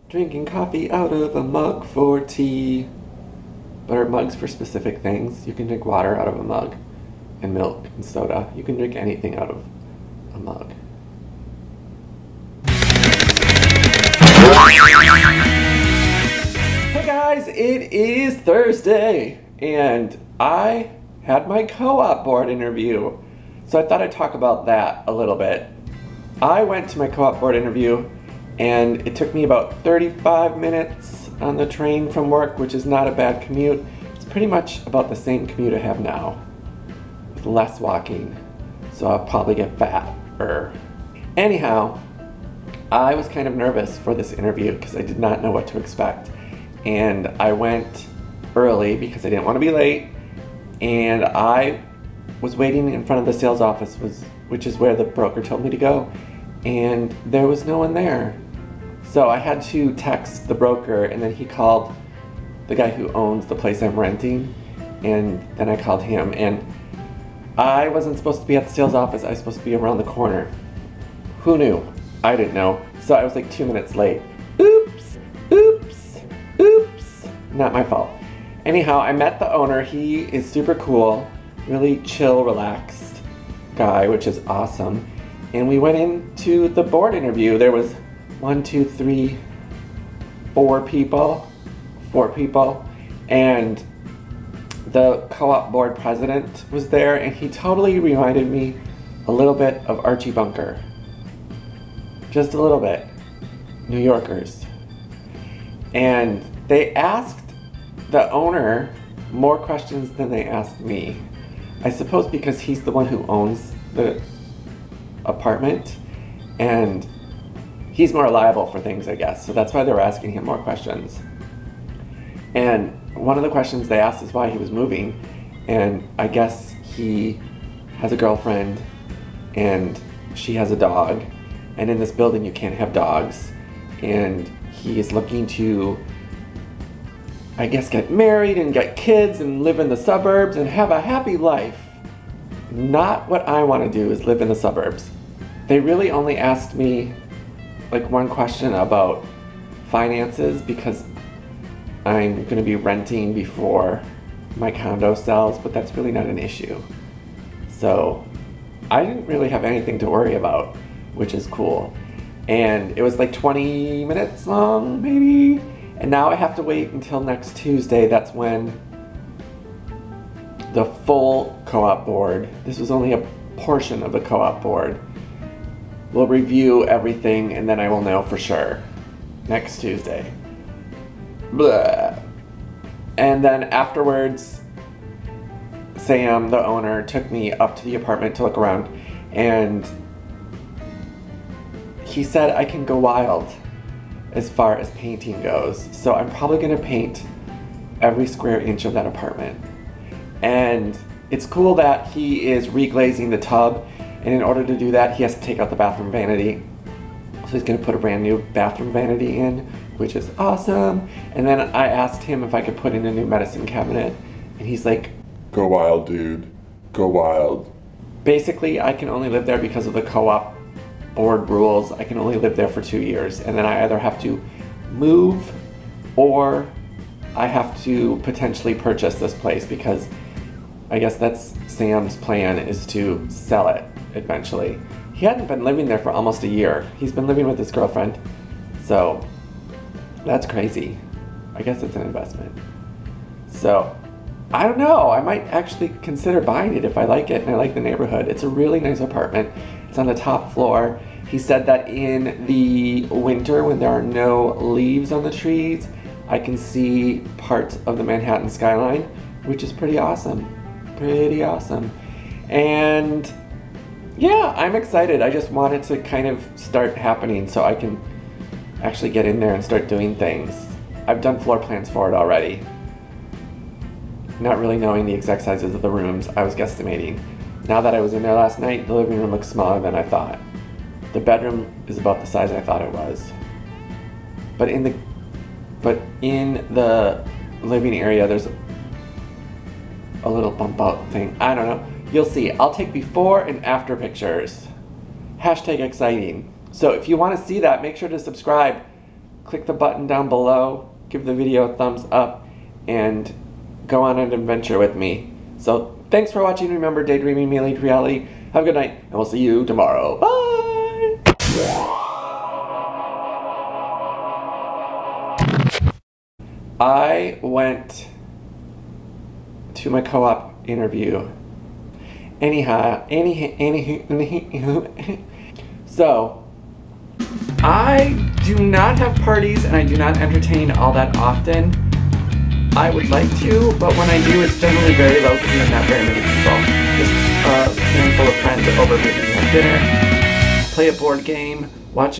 Drinking coffee out of a mug for tea. But are mugs for specific things? You can drink water out of a mug, and milk and soda. You can drink anything out of a mug. Hey guys, it is Thursday, and I had my co-op board interview. So I thought I'd talk about that a little bit. I went to my co-op board interview, and it took me about 35 minutes on the train from work, which is not a bad commute. It's pretty much about the same commute I have now, with less walking, so I'll probably get fatter. Anyhow, I was kind of nervous for this interview because I did not know what to expect. And I went early because I didn't want to be late, and I was waiting in front of the sales office, which is where the broker told me to go, and there was no one there. So I had to text the broker, and then he called the guy who owns the place I'm renting, and then I called him, and I wasn't supposed to be at the sales office. I was supposed to be around the corner. Who knew? I didn't know. So I was like 2 minutes late. Oops, oops, oops. Not my fault. Anyhow, I met the owner. He is super cool, really chill, relaxed guy, which is awesome. And we went into the board interview. There was 4 people, and the co-op board president was there, and he totally reminded me a little bit of Archie Bunker. Just a little bit. New Yorkers. And they asked the owner more questions than they asked me. I suppose because he's the one who owns the apartment, and he's more liable for things, I guess. So that's why they were asking him more questions. And one of the questions they asked is why he was moving. And I guess he has a girlfriend and she has a dog. And in this building you can't have dogs. And he is looking to, I guess, get married and get kids and live in the suburbs and have a happy life. Not what I want to do is live in the suburbs. They really only asked me like one question about finances because I'm going to be renting before my condo sells, but that's really not an issue. So I didn't really have anything to worry about, which is cool. And it was like 20 minutes long, maybe. And now I have to wait until next Tuesday. That's when the full co-op board, this was only a portion of the co-op board, will review everything, and then I will know for sure next Tuesday. Blah. And then afterwards, Sam, the owner, took me up to the apartment to look around, and he said I can go wild as far as painting goes. So I'm probably gonna paint every square inch of that apartment. And it's cool that he is reglazing the tub, and in order to do that, he has to take out the bathroom vanity. So he's gonna put a brand new bathroom vanity in, which is awesome. And then I asked him if I could put in a new medicine cabinet, and he's like, "Go wild, dude. Go wild." Basically, I can only live there because of the co-op board rules. I can only live there for 2 years, and then I either have to move or I have to potentially purchase this place, because I guess that's Sam's plan, is to sell it eventually. He hadn't been living there for almost a year. He's been living with his girlfriend, so that's crazy. I guess it's an investment. So I don't know, I might actually consider buying it if I like it and I like the neighborhood. It's a really nice apartment. It's on the top floor. He said that in the winter, when there are no leaves on the trees, I can see parts of the Manhattan skyline, which is pretty awesome. Pretty awesome. And yeah, I'm excited. I just want it to kind of start happening so I can actually get in there and start doing things. I've done floor plans for it already. Not really knowing the exact sizes of the rooms, I was guesstimating. Now that I was in there last night, the living room looks smaller than I thought. The bedroom is about the size I thought it was. But in the living area, there's a little bump out thing. I don't know. You'll see. I'll take before and after pictures. Hashtag exciting. So if you want to see that, make sure to subscribe click the button down below, give the video a thumbs up, and go on an adventure with me. So thanks for watching. Remember, daydreaming may lead to reality. Have a good night, and we'll see you tomorrow. Bye! I went to my co-op interview. So, I do not have parties and I do not entertain all that often. I would like to, but when I do, it's generally very low key and not very many people. Just a handful of friends over maybe have dinner, play a board game, watch